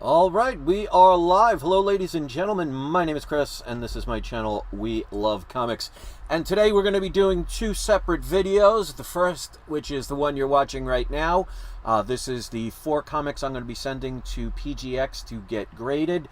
All right, we are live. Hello, ladies and gentlemen. My name is Chris, and this is my channel, We Love Comics. And today we're going to be doing two separate videos. The first, which is the one you're watching right now. This is the 4 comics I'm going to be sending to PGX to get graded.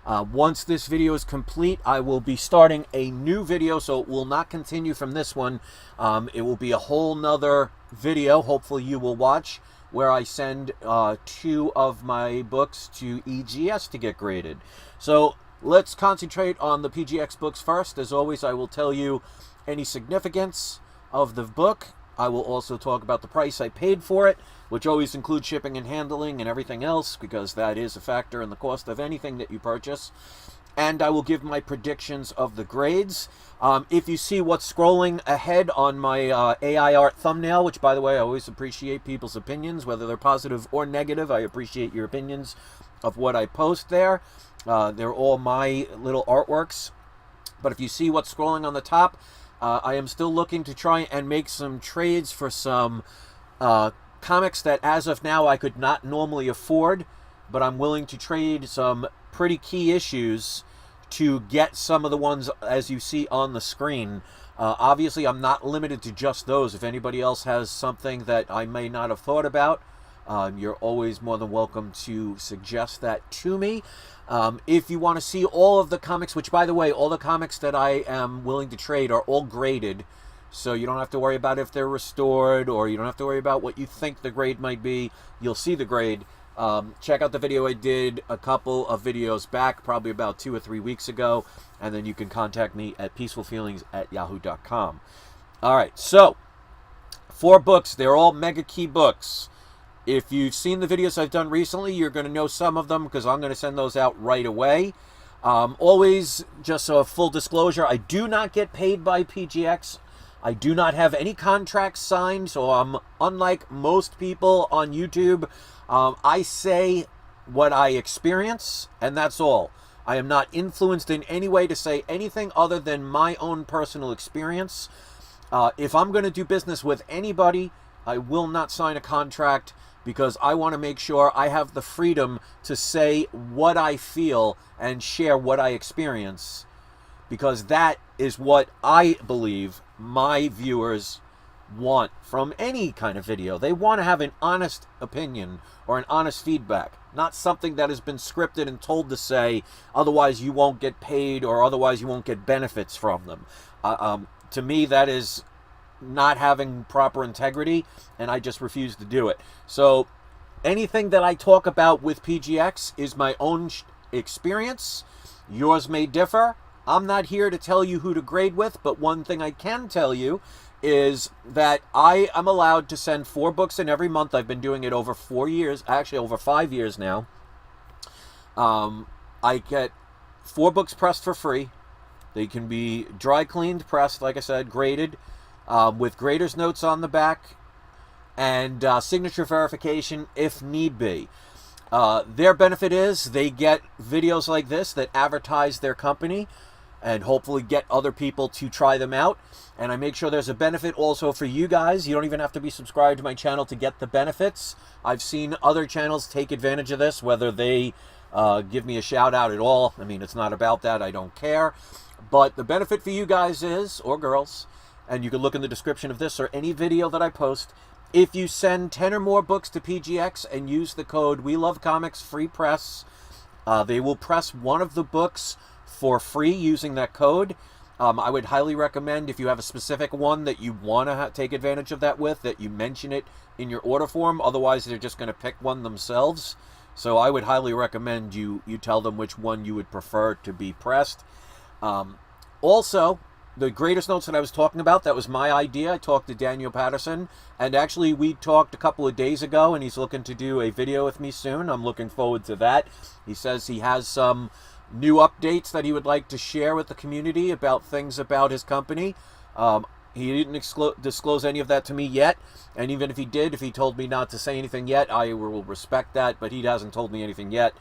Once this video is complete, I will be starting a new video, so it will not continue from this one. It will be a whole nother video, hopefully you will watch, where I send 2 of my books to EGS to get graded. So let's concentrate on the PGX books first. As always, I will tell you any significance of the book. I will also talk about the price I paid for it, which always includes shipping and handling and everything else, because that is a factor in the cost of anything that you purchase. And I will give my predictions of the grades. If you see what's scrolling ahead on my AI art thumbnail, which, by the way, I always appreciate people's opinions, whether they're positive or negative. I appreciate your opinions of what I post there. They're all my little artworks. But if you see what's scrolling on the top, I am still looking to try and make some trades for some comics that, as of now, I could not normally afford. But I'm willing to trade some pretty key issues to get some of the ones as you see on the screen. Obviously, I'm not limited to just those. If anybody else has something that I may not have thought about, you're always more than welcome to suggest that to me. If you want to see all of the comics, which, by the way, all the comics that I am willing to trade are all graded, so you don't have to worry about if they're restored, or you don't have to worry about what you think the grade might be. You'll see the grade. Check out the video I did a couple of videos back, probably about 2 or 3 weeks ago, and then you can contact me at peacefulfeelings@yahoo.com. All right, so 4 books. They're all mega key books. If you've seen the videos I've done recently, you're going to know some of them, because I'm going to send those out right away. Always, just a full disclosure, I do not get paid by PGX. I do not have any contracts signed, so I'm unlike most people on YouTube. I say what I experience, and that's all. I am not influenced in any way to say anything other than my own personal experience. If I'm going to do business with anybody, I will not sign a contract, because I want to make sure I have the freedom to say what I feel and share what I experience, because that is what I believe my viewers want from any kind of video. They want to have an honest opinion or an honest feedback, not something that has been scripted and told to say, otherwise you won't get paid, or otherwise you won't get benefits from them. To me, that is not having proper integrity, and I just refuse to do it. So anything that I talk about with PGX is my own experience. Yours may differ. I'm not here to tell you who to grade with, but one thing I can tell you is that I am allowed to send 4 books in every month. I've been doing it over 4 years, actually over 5 years now. I get 4 books pressed for free. They can be dry cleaned, pressed, like I said, graded, with grader's notes on the back, and signature verification if need be. Their benefit is they get videos like this that advertise their company and hopefully get other people to try them out. And I make sure there's a benefit also for you guys. You don't even have to be subscribed to my channel to get the benefits. I've seen other channels take advantage of this, whether they give me a shout out at all. I mean, it's not about that. I don't care. But the benefit for you guys is, or girls, and you can look in the description of this or any video that I post, if you send 10 or more books to PGX and use the code We Love Comics Free Press, they will press one of the books for free using that code. I would highly recommend, if you have a specific one that you want to take advantage of that with, that you mention it in your order form. Otherwise, they're just going to pick one themselves. So I would highly recommend you tell them which one you would prefer to be pressed. Also, the greatest notes that I was talking about, that was my idea. I talked to Daniel Patterson, and actually we talked a couple of days ago, and he's looking to do a video with me soon. I'm looking forward to that. He says he has some new updates that he would like to share with the community about things about his company. He didn't disclose any of that to me yet, and even if he did, if he told me not to say anything yet, I will respect that, but he hasn't told me anything yet.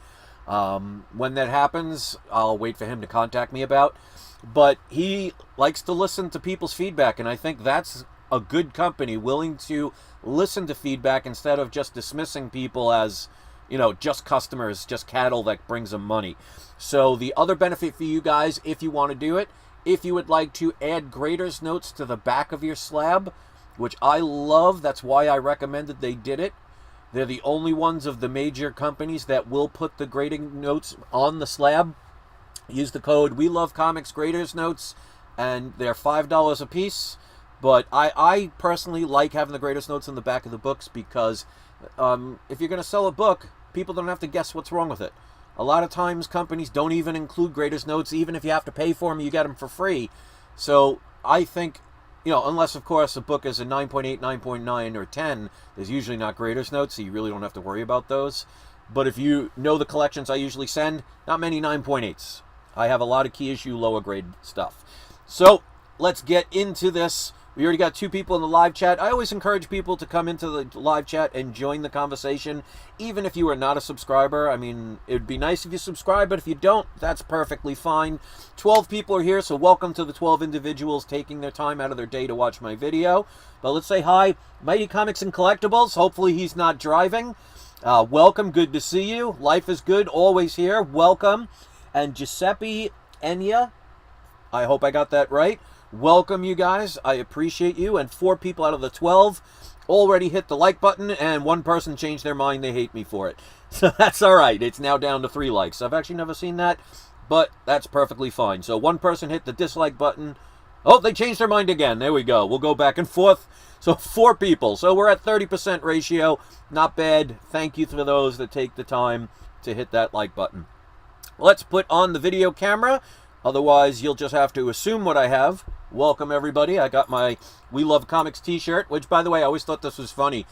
When that happens, I'll wait for him to contact me about. But he likes to listen to people's feedback, and I think that's a good company, willing to listen to feedback instead of just dismissing people as you know, just customers, just cattle that brings them money. So the other benefit for you guys, if you want to do it, if you would like to add graders notes to the back of your slab, which I love, that's why I recommended they did it. They're the only ones of the major companies that will put the grading notes on the slab. Use the code We Love Comics Graders Notes, and they're $5 a piece. But I personally like having the graders notes in the back of the books because if you're going to sell a book, people don't have to guess what's wrong with it. A lot of times companies don't even include graders notes. Even if you have to pay for them, you get them for free. So I think, you know, unless of course a book is a 9.8, 9.9, or 10, there's usually not graders notes, so you really don't have to worry about those. But if you know the collections I usually send, not many 9.8s. I have a lot of key issue, lower grade stuff. So let's get into this. We already got 2 people in the live chat. I always encourage people to come into the live chat and join the conversation, even if you are not a subscriber. I mean, it would be nice if you subscribe, but if you don't, that's perfectly fine. 12 people are here, so welcome to the 12 individuals taking their time out of their day to watch my video. But let's say hi, Mighty Comics and Collectibles. Hopefully he's not driving. Welcome, good to see you. Life is good, always here. Welcome. And Giuseppe Enya, I hope I got that right. Welcome, you guys. I appreciate you. And 4 people out of the 12 already hit the like button, and 1 person changed their mind. They hate me for it. So that's all right. It's now down to 3 likes. I've actually never seen that, but that's perfectly fine. So 1 person hit the dislike button. Oh, they changed their mind again. There we go. We'll go back and forth. So 4 people. So we're at 30% ratio. Not bad. Thank you for those that take the time to hit that like button. Let's put on the video camera. Otherwise, you'll just have to assume what I have. Welcome, everybody. I got my We Love Comics t-shirt, which, by the way, I always thought this was funny.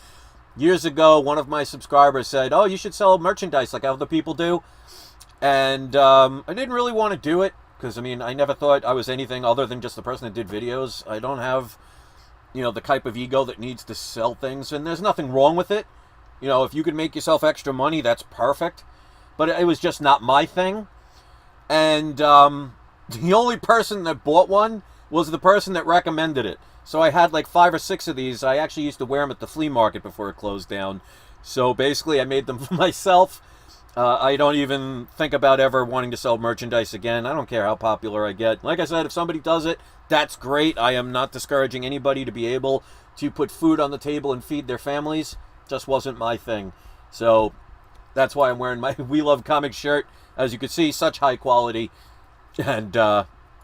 Years ago, one of my subscribers said, oh, you should sell merchandise like other people do. And I didn't really want to do it because, I mean, I never thought I was anything other than just the person that did videos. I don't have, you know, the type of ego that needs to sell things, and there's nothing wrong with it. You know, if you could make yourself extra money, that's perfect. But it was just not my thing. And the only person that bought one was the person that recommended it. So I had like 5 or 6 of these. I actually used to wear them at the flea market before it closed down. So basically I made them for myself. I don't even think about ever wanting to sell merchandise again. I don't care how popular I get. Like I said, if somebody does it, that's great. I am not discouraging anybody to be able to put food on the table and feed their families. Just wasn't my thing. So that's why I'm wearing my We Love Comics shirt. As you can see, such high quality. And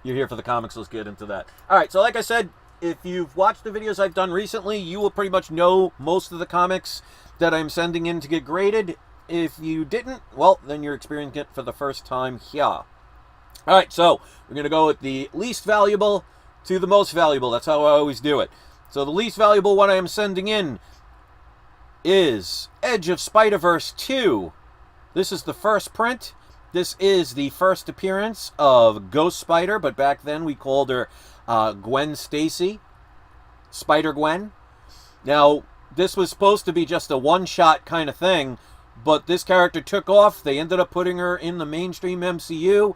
you're here for the comics. Let's get into that. All right, so like I said, if you've watched the videos I've done recently, you will pretty much know most of the comics that I'm sending in to get graded. If you didn't, well, then you're experiencing it for the first time here. All right, so we're going to go with the least valuable to the most valuable. That's how I always do it. So the least valuable one I am sending in is Edge of Spider-Verse 2. This is the first print. This is the first appearance of Ghost Spider, but back then we called her Gwen Stacy, Spider-Gwen. Now, this was supposed to be just a one-shot kind of thing, but this character took off. They ended up putting her in the mainstream MCU.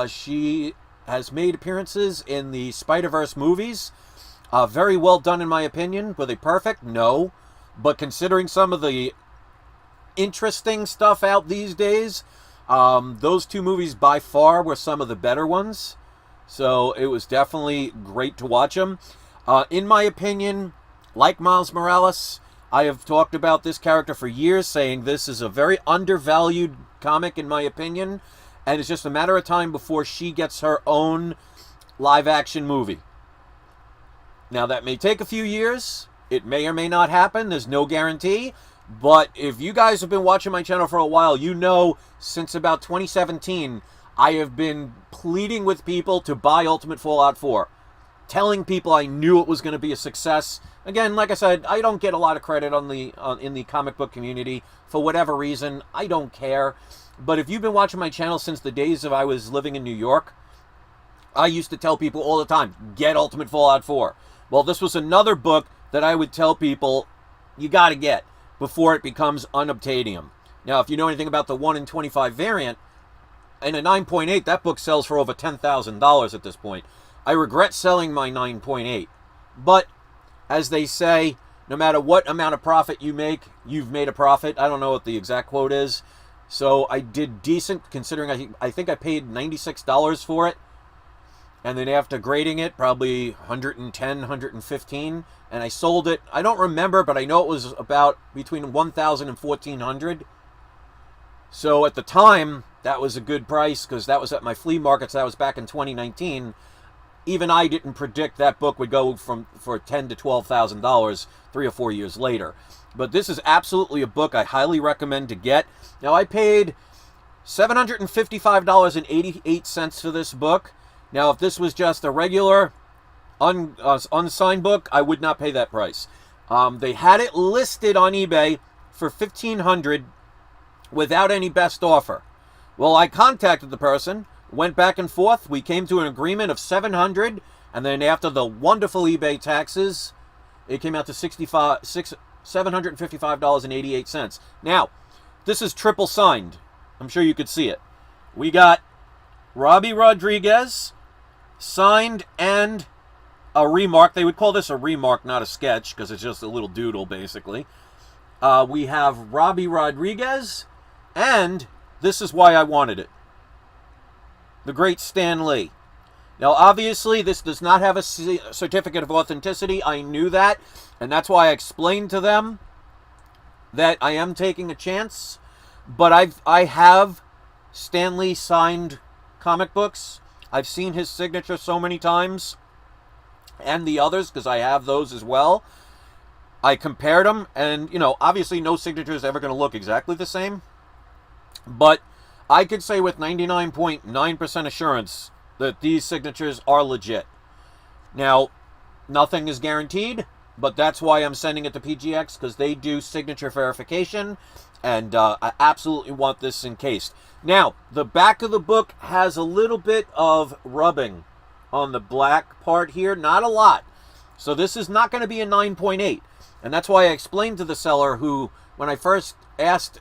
She has made appearances in the Spider-Verse movies. Very well done, in my opinion. Were they perfect? No. But considering some of the interesting stuff out these days, those 2 movies by far were some of the better ones. So it was definitely great to watch them. In my opinion, like Miles Morales, I have talked about this character for years, saying this is a very undervalued comic in my opinion, and it's just a matter of time before she gets her own live-action movie. Now, that may take a few years. It may or may not happen. There's no guarantee. But if you guys have been watching my channel for a while, you know since about 2017, I have been pleading with people to buy Ultimate Fallout 4. Telling people I knew it was going to be a success. Again, like I said, I don't get a lot of credit in the comic book community for whatever reason. I don't care. But if you've been watching my channel since the days of I was living in New York, I used to tell people all the time, get Ultimate Fallout 4. Well, this was another book that I would tell people, you got to get before it becomes unobtainium. Now, if you know anything about the 1 in 25 variant, in a 9.8, that book sells for over $10,000 at this point. I regret selling my 9.8. But, as they say, no matter what amount of profit you make, you've made a profit. I don't know what the exact quote is. So I did decent, considering I think I paid $96 for it. And then after grading it, probably 110, 115. And I sold it. I don't remember, but I know it was about between 1,000 and 1,400. So at the time, that was a good price because that was at my flea markets. That was back in 2019. Even I didn't predict that book would go for $10,000 to $12,000 3 or 4 years later. But this is absolutely a book I highly recommend to get. Now, I paid $755.88 for this book. Now, if this was just a regular unsigned book, I would not pay that price. They had it listed on eBay for $1,500 without any best offer. Well, I contacted the person, went back and forth. We came to an agreement of $700, and then after the wonderful eBay taxes, it came out to $755.88. Now, this is triple signed. I'm sure you could see it. We got Robbie Rodriguez signed and a remark. They would call this a remark, not a sketch, because it's just a little doodle, basically. We have Robbie Rodriguez, and this is why I wanted it, the great Stan Lee. Now, obviously, this does not have a certificate of authenticity. I knew that, and that's why I explained to them that I am taking a chance. But I have Stan Lee signed comic books. I've seen his signature so many times, and the others, because I have those as well. I compared them, and, you know, obviously no signature is ever going to look exactly the same. But I could say with 99.9% assurance that these signatures are legit. Now, nothing is guaranteed, but that's why I'm sending it to PGX, because they do signature verification, and I absolutely want this encased. Now, the back of the book has a little bit of rubbing on the black part here, not a lot. So this is not going to be a 9.8, and that's why I explained to the seller who, when I first asked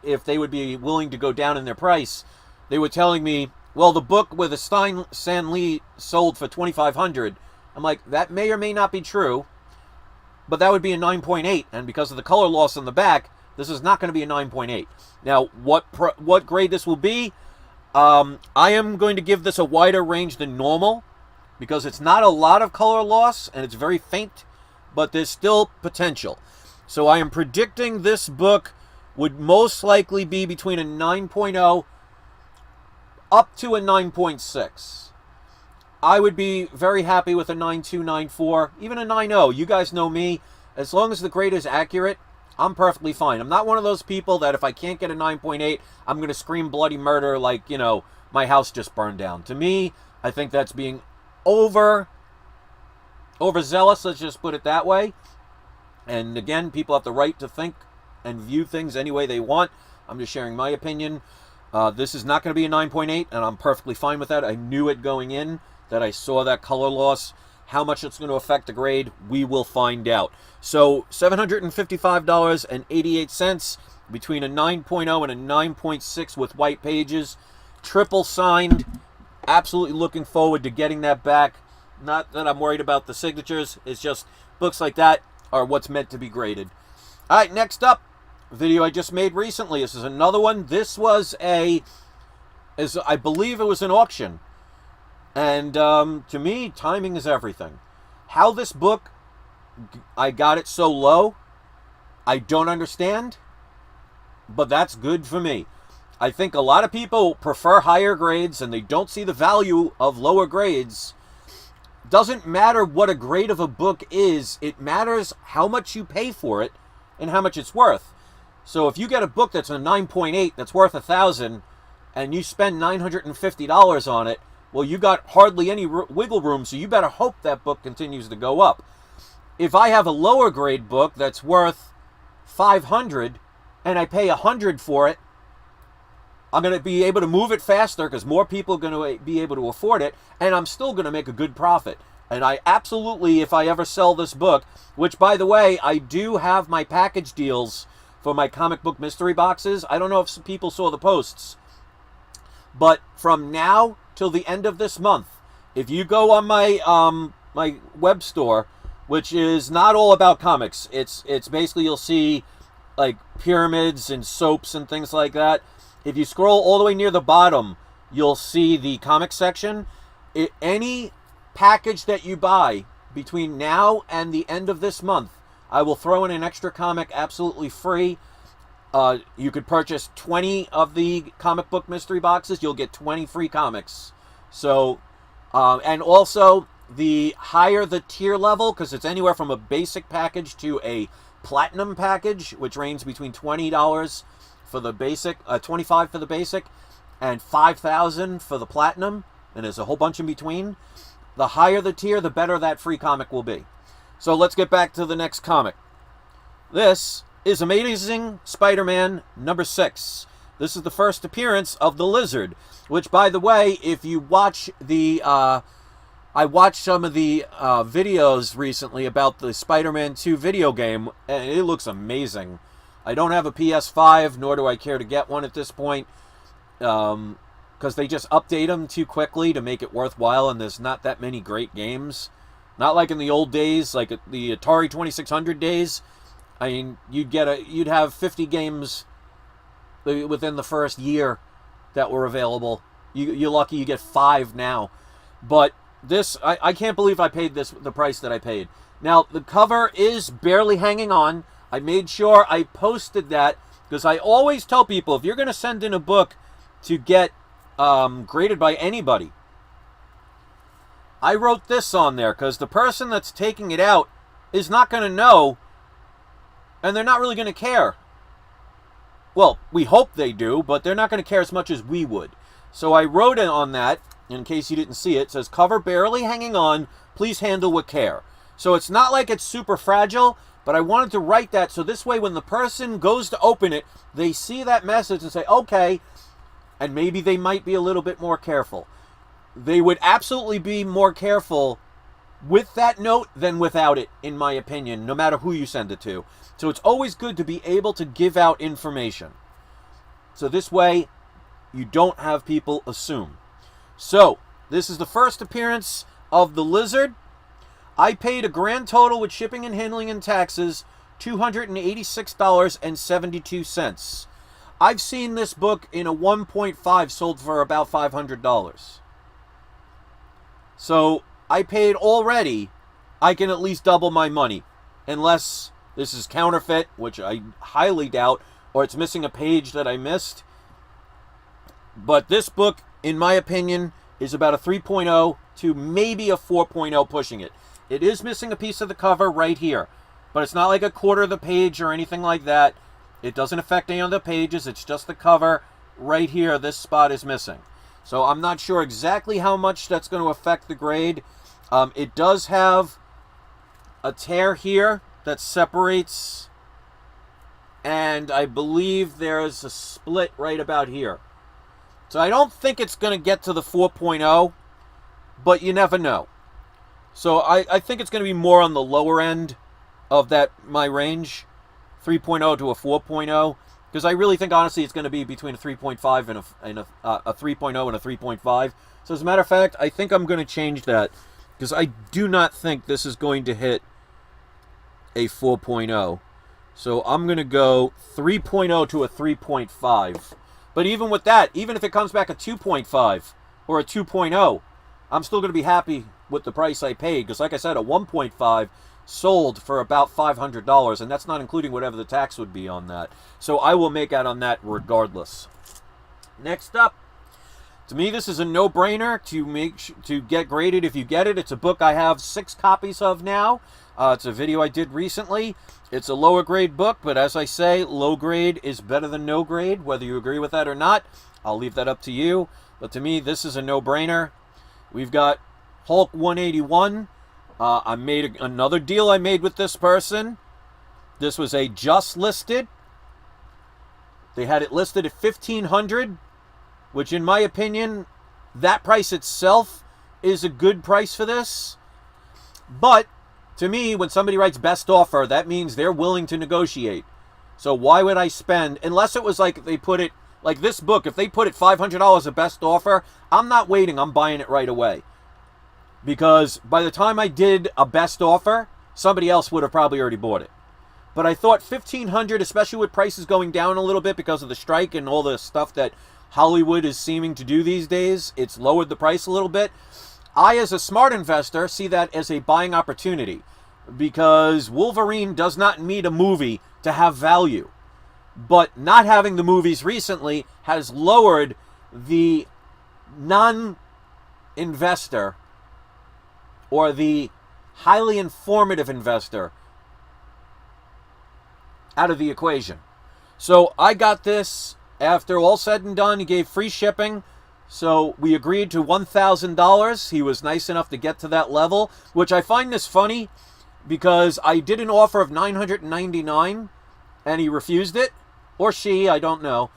if they would be willing to go down in their price, they were telling me, well, the book with a Stan Lee sold for $2,500. I'm like, that may or may not be true, but that would be a 9.8, and because of the color loss on the back, this is not going to be a 9.8. Now, what grade this will be, I am going to give this a wider range than normal, because it's not a lot of color loss, and it's very faint, but there's still potential. So I am predicting this book would most likely be between a 9.0 up to a 9.6. I would be very happy with a 9.2, 9.4, even a 9.0. You guys know me. As long as the grade is accurate, I'm perfectly fine. I'm not one of those people that if I can't get a 9.8, I'm going to scream bloody murder like, you know, my house just burned down. To me, I think that's being overzealous, let's just put it that way. And again, people have the right to think and view things any way they want. I'm just sharing my opinion. This is not going to be a 9.8, and I'm perfectly fine with that. I knew it going in, that I saw that color loss. How much it's going to affect the grade, we will find out. So $755.88 between a 9.0 and a 9.6 with white pages. Triple signed. Absolutely looking forward to getting that back. Not that I'm worried about the signatures. It's just books like that are what's meant to be graded. All right, next up, video I just made recently. This is another one. This was I believe it was an auction. And to me, timing is everything. How this book, I got it so low, I don't understand. But that's good for me. I think a lot of people prefer higher grades and they don't see the value of lower grades. Doesn't matter what a grade of a book is. It matters how much you pay for it and how much it's worth. So if you get a book that's a 9.8 that's worth $1,000 and you spend $950 on it, well, you got hardly any wiggle room, so you better hope that book continues to go up. If I have a lower grade book that's worth $500 and I pay $100 for it, I'm going to be able to move it faster because more people are going to be able to afford it, and I'm still going to make a good profit. And I absolutely, if I ever sell this book, which, by the way, I do have my package deals for my comic book mystery boxes. I don't know if some people saw the posts, but from now till the end of this month, if you go on my my web store, which is not all about comics. It's basically, you'll see like pyramids and soaps and things like that. If you scroll all the way near the bottom, you'll see the comic section. Any package that you buy between now and the end of this month, I will throw in an extra comic absolutely free. You could purchase 20 of the comic book mystery boxes. You'll get 20 free comics. So, and also, the higher the tier level, because it's anywhere from a basic package to a platinum package, which ranges between $20 for the basic, $25 for the basic, and $5,000 for the platinum, and there's a whole bunch in between. The higher the tier, the better that free comic will be. So let's get back to the next comic. This is Amazing Spider-Man number 6. This is the first appearance of the Lizard, which, by the way, if you watch the... I watched some of the videos recently about the Spider-Man 2 video game, and it looks amazing. I don't have a PS5, nor do I care to get one at this point, because they just update them too quickly to make it worthwhile, and there's not that many great games. Not like in the old days, like the Atari 2600 days. I mean, you'd have 50 games within the first year that were available. You're lucky you get 5 now. But this, I can't believe I paid the price that I paid. Now, the cover is barely hanging on. I made sure I posted that, because I always tell people, if you're going to send in a book to get graded by anybody, I wrote this on there, because the person that's taking it out is not going to know, and they're not really going to care. Well, we hope they do, but they're not going to care as much as we would. So I wrote it on that, in case you didn't see it. It says, cover barely hanging on, please handle with care. So it's not like it's super fragile, but I wanted to write that so this way when the person goes to open it, they see that message and say, okay, and maybe they might be a little bit more careful. They would absolutely be more careful with that note than without it, in my opinion, no matter who you send it to. So it's always good to be able to give out information. So this way, you don't have people assume. So, this is the first appearance of the Lizard. I paid a grand total with shipping and handling and taxes, $286.72. I've seen this book in a 1.5 sold for about $500. So, I paid already. I can at least double my money. Unless this is counterfeit, which I highly doubt, or it's missing a page that I missed. But this book, in my opinion, is about a 3.0 to maybe a 4.0 pushing it. It is missing a piece of the cover right here. But it's not like a quarter of the page or anything like that. It doesn't affect any of the pages. It's just the cover right here. This spot is missing. So I'm not sure exactly how much that's going to affect the grade. It does have a tear here that separates. And I believe there's a split right about here. So I don't think it's going to get to the 4.0, but you never know. So I think it's going to be more on the lower end of my range, 3.0 to a 4.0, because I really think, honestly, it's going to be between a 3.5 and a 3.0 and a 3.5. So as a matter of fact, I think I'm going to change that, because I do not think this is going to hit a 4.0. So I'm going to go 3.0 to a 3.5. But even with that, even if it comes back a 2.5 or a 2.0, I'm still going to be happy with the price I paid. Because like I said, a 1.5 sold for about $500, and that's not including whatever the tax would be on that. So I will make out on that regardless. Next up, to me, this is a no-brainer to get graded if you get it. It's a book I have 6 copies of now. It's a video I did recently. It's a lower grade book, but as I say, low grade is better than no grade. Whether you agree with that or not, I'll leave that up to you. But to me, this is a no-brainer. We've got Hulk 181. I made another deal I made with this person. This was a just listed. They had it listed at $1,500, which in my opinion, that price itself is a good price for this. But to me, when somebody writes best offer, that means they're willing to negotiate. So why would I spend, unless it was like they put it, like this book, if they put it $500 a best offer, I'm not waiting, I'm buying it right away. Because by the time I did a best offer, somebody else would have probably already bought it. But I thought $1,500, especially with prices going down a little bit because of the strike and all the stuff that Hollywood is seeming to do these days, it's lowered the price a little bit. I, as a smart investor, see that as a buying opportunity because Wolverine does not need a movie to have value. But not having the movies recently has lowered the non-investor or the highly informative investor out of the equation. So I got this after all said and done. He gave free shipping. So we agreed to $1,000. He was nice enough to get to that level, which I find this funny because I did an offer of $999 and he refused it. Or she, I don't know.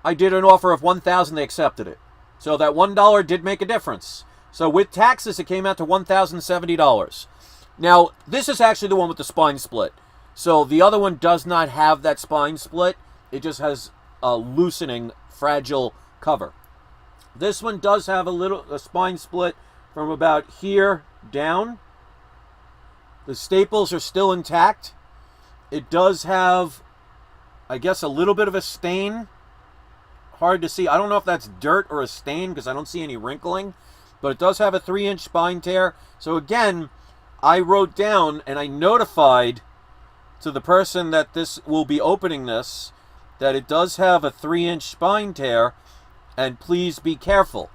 I did an offer of $1,000, they accepted it. So that $1 did make a difference. So with taxes, it came out to $1,070. Now, this is actually the one with the spine split. So the other one does not have that spine split. It just has a loosening, fragile cover. This one does have a spine split from about here down. The staples are still intact. It does have, I guess, a little bit of a stain. Hard to see. I don't know if that's dirt or a stain because I don't see any wrinkling. But it does have a 3-inch spine tear. So again, I wrote down and I notified to the person that this will be opening this that it does have a 3-inch spine tear. And please be careful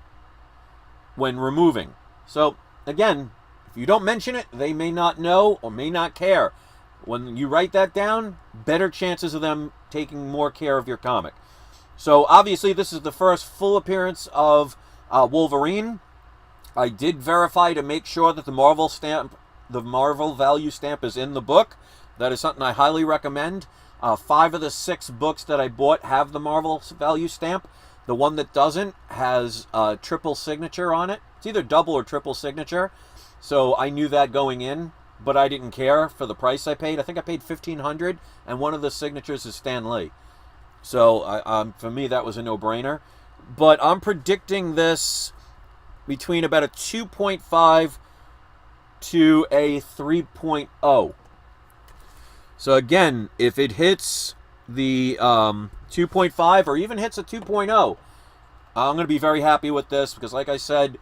when removing. So again, if you don't mention it, they may not know or may not care. When you write that down, better chances of them taking more care of your comic. So obviously this is the first full appearance of Wolverine. I did verify to make sure that the Marvel stamp, the Marvel value stamp is in the book. That is something I highly recommend. 5 of the 6 books that I bought have the Marvel value stamp. The one that doesn't has a triple signature on it. It's either double or triple signature. So I knew that going in. But I didn't care for the price I paid. I think I paid $1,500, and one of the signatures is Stan Lee. So for me, that was a no-brainer. But I'm predicting this between about a 2.5 to a 3.0. So again, if it hits the 2.5 or even hits a 2.0, I'm going to be very happy with this because, like I said,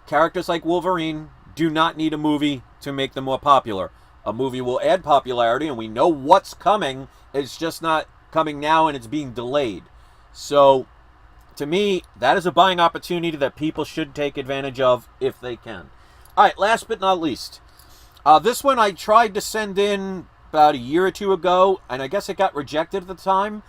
characters like Wolverine do not need a movie to make them more popular. A movie will add popularity, and we know what's coming. It's just not coming now, and it's being delayed. So, to me, that is a buying opportunity that people should take advantage of if they can. All right, last but not least. This one I tried to send in about a year or two ago, and I guess it got rejected at the time.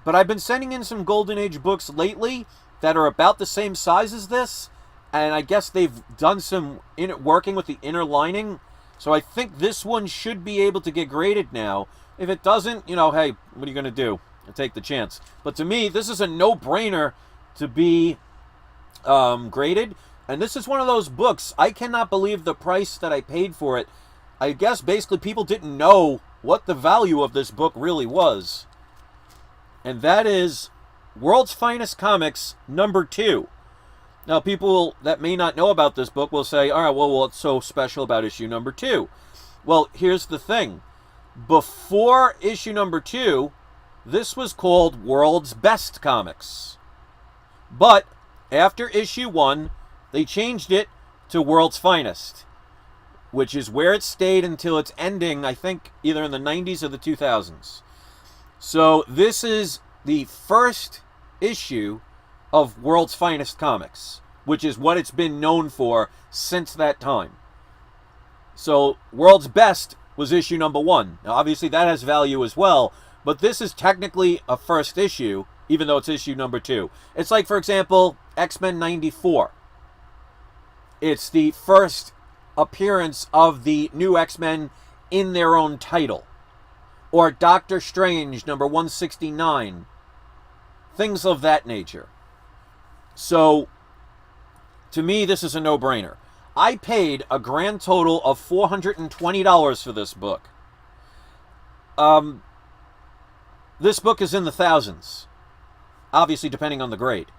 But I've been sending in some Golden Age books lately that are about the same size as this. And I guess they've done some working with the inner lining. So I think this one should be able to get graded now. If it doesn't, you know, hey, what are you going to do? I'll take the chance. But to me, this is a no-brainer to be graded. And this is one of those books. I cannot believe the price that I paid for it. I guess basically people didn't know what the value of this book really was. And that is World's Finest Comics #2. Now, people that may not know about this book will say, all right, well, what's so special about issue #2? Well, here's the thing. Before issue #2, this was called World's Best Comics. But after issue 1, they changed it to World's Finest, which is where it stayed until its ending, I think, either in the 90s or the 2000s. So this is the first issue of World's Finest Comics, which is what it's been known for since that time. So World's Best was issue #1. Now obviously that has value as well, but this is technically a first issue, even though it's issue #2. It's like, for example, X-Men '94. It's the first appearance of the new X-Men in their own title. Or Doctor Strange #169. Things of that nature. So, to me, this is a no-brainer. I paid a grand total of $420 for this book. This book is in the thousands. Obviously, depending on the grade.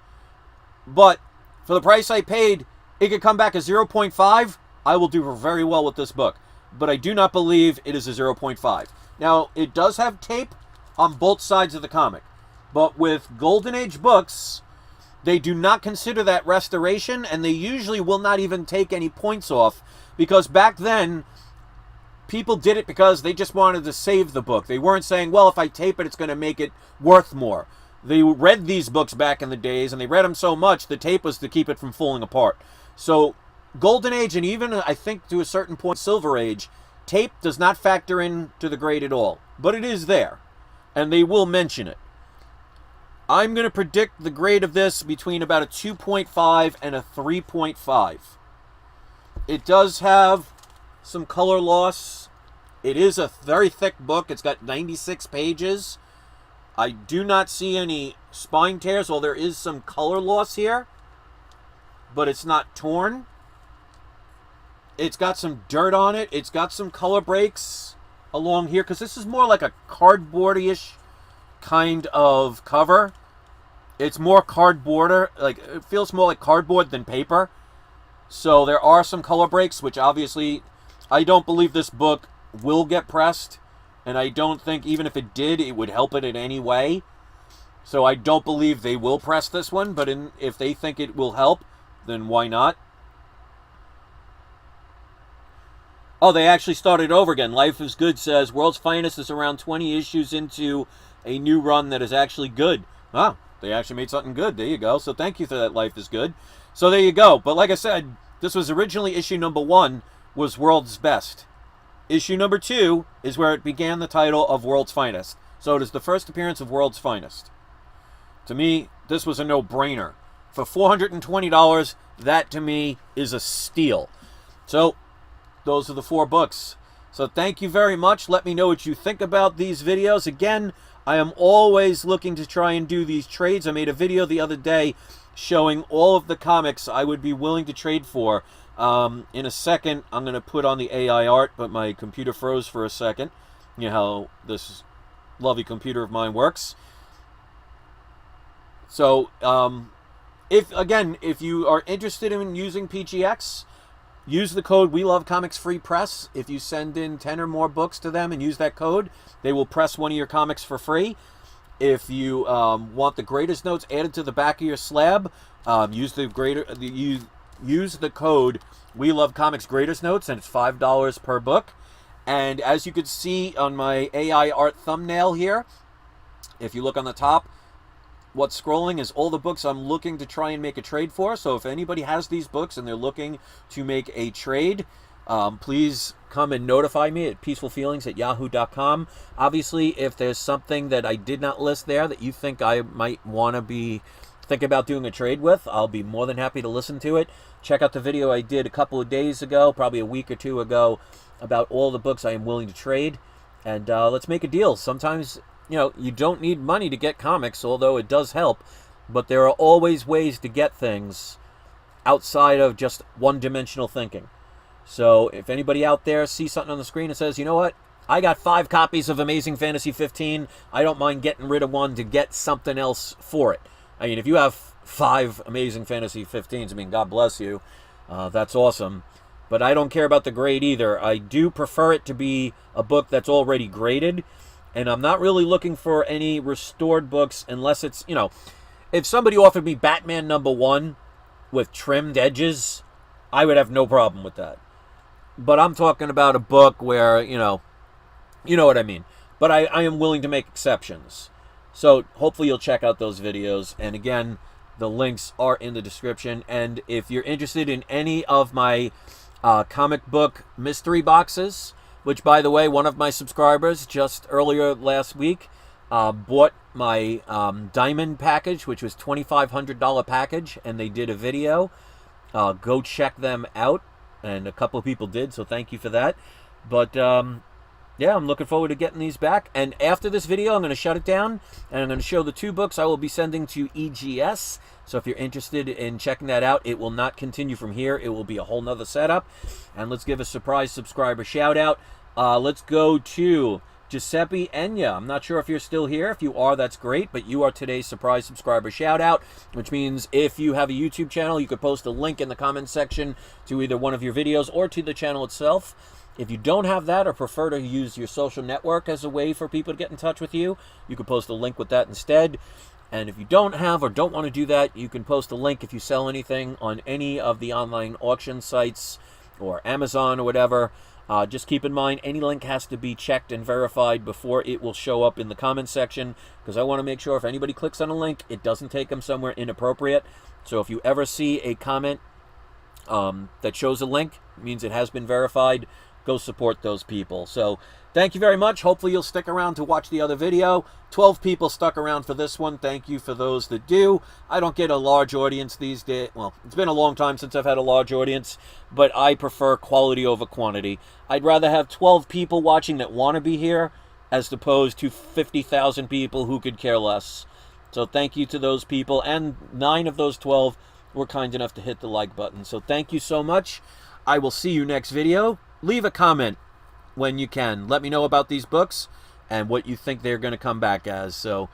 But, for the price I paid, it could come back as 0.5. I will do very well with this book. but I do not believe it is a 0.5. Now, it does have tape on both sides of the comic, but with Golden Age books, they do not consider that restoration, and they usually will not even take any points off, because back then, people did it because they just wanted to save the book. They weren't saying, well, if I tape it, it's going to make it worth more. They read these books back in the days, and they read them so much, the tape was to keep it from falling apart. So, Golden Age, and even, I think, to a certain point, Silver Age, tape does not factor into the grade at all. But it is there, and they will mention it. I'm going to predict the grade of this between about a 2.5 and a 3.5. It does have some color loss. It is a very thick book. It's got 96 pages. I do not see any spine tears, although there is some color loss here, but it's not torn. It's got some dirt on it. It's got some color breaks along here, because this is more like a cardboardy-ish kind of cover. It's more cardboard, like it feels more like cardboard than paper. So there are some color breaks, which obviously I don't believe this book will get pressed, and I don't think even if it did, it would help it in any way. So I don't believe they will press this one, but if they think it will help, then why not? Oh, they actually started over again. Life is Good says, World's Finest is around 20 issues into a new run that is actually good. Ah, they actually made something good. There you go. So thank you for that, Life is Good. So there you go. But like I said, this was originally issue number 1, was World's Best. Issue number 2 is where it began the title of World's Finest. So it is the first appearance of World's Finest. To me, this was a no-brainer. For $420, that to me is a steal. So those are the 4 books. So thank you very much. Let me know what you think about these videos. Again, I am always looking to try and do these trades. I made a video the other day showing all of the comics I would be willing to trade for. In a second, I'm going to put on the AI art, but my computer froze for a second. You know how this lovely computer of mine works. So, if you are interested in using PGX, use the code We Love Comics Free Press. If you send in 10 or more books to them and use that code, they will press one of your comics for free. If you want the greatest notes added to the back of your slab, use the code We Love Comics Greatest Notes, and it's $5 per book. And as you can see on my AI art thumbnail here, if you look on the top, what's scrolling is all the books I'm looking to try and make a trade for. So if anybody has these books and they're looking to make a trade, please come and notify me at peacefulfeelings@yahoo.com. Obviously, if there's something that I did not list there that you think I might want to be thinking about doing a trade with, I'll be more than happy to listen to it. Check out the video I did a couple of days ago, probably a week or 2 ago, about all the books I am willing to trade. And let's make a deal. Sometimes, you don't need money to get comics, although it does help. But there are always ways to get things outside of just one-dimensional thinking. So if anybody out there sees something on the screen and says, you know what, I got 5 copies of Amazing Fantasy 15, I don't mind getting rid of one to get something else for it. I mean, if you have 5 Amazing Fantasy 15s, I mean, God bless you. That's awesome. But I don't care about the grade either. I do prefer it to be a book that's already graded. And I'm not really looking for any restored books unless it's, if somebody offered me Batman #1 with trimmed edges, I would have no problem with that. But I'm talking about a book where, you know what I mean. But I am willing to make exceptions. So hopefully you'll check out those videos. And again, the links are in the description. And if you're interested in any of my comic book mystery boxes, which, by the way, one of my subscribers just earlier last week bought my diamond package, which was $2,500 package, and they did a video. Go check them out. And a couple of people did, so thank you for that. But yeah, I'm looking forward to getting these back. And after this video, I'm going to shut it down, and I'm going to show the 2 books I will be sending to EGS. So if you're interested in checking that out, it will not continue from here. It will be a whole nother setup. And let's give a surprise subscriber shout out. Let's go to Giuseppe Enya. I'm not sure if you're still here. If you are, that's great. But you are today's surprise subscriber shout out, which means if you have a YouTube channel, you could post a link in the comments section to either one of your videos or to the channel itself. If you don't have that or prefer to use your social network as a way for people to get in touch with you, you can post a link with that instead. And if you don't have or don't want to do that, you can post a link if you sell anything on any of the online auction sites or Amazon or whatever. Just keep in mind, any link has to be checked and verified before it will show up in the comment section, because I want to make sure if anybody clicks on a link, it doesn't take them somewhere inappropriate. So if you ever see a comment that shows a link, it means it has been verified. Go support those people. So thank you very much. Hopefully you'll stick around to watch the other video. 12 people stuck around for this one. Thank you for those that do. I don't get a large audience these days. Well, it's been a long time since I've had a large audience, but I prefer quality over quantity. I'd rather have 12 people watching that want to be here as opposed to 50,000 people who could care less. So thank you to those people, and 9 of those 12 were kind enough to hit the like button. So thank you so much. I will see you next video. Leave a comment when you can. Let me know about these books and what you think they're going to come back as. So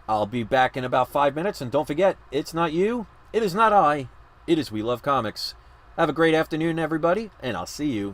I'll be back in about 5 minutes. And don't forget, it's not you, it is not I, it is We Love Comics. Have a great afternoon, everybody, and I'll see you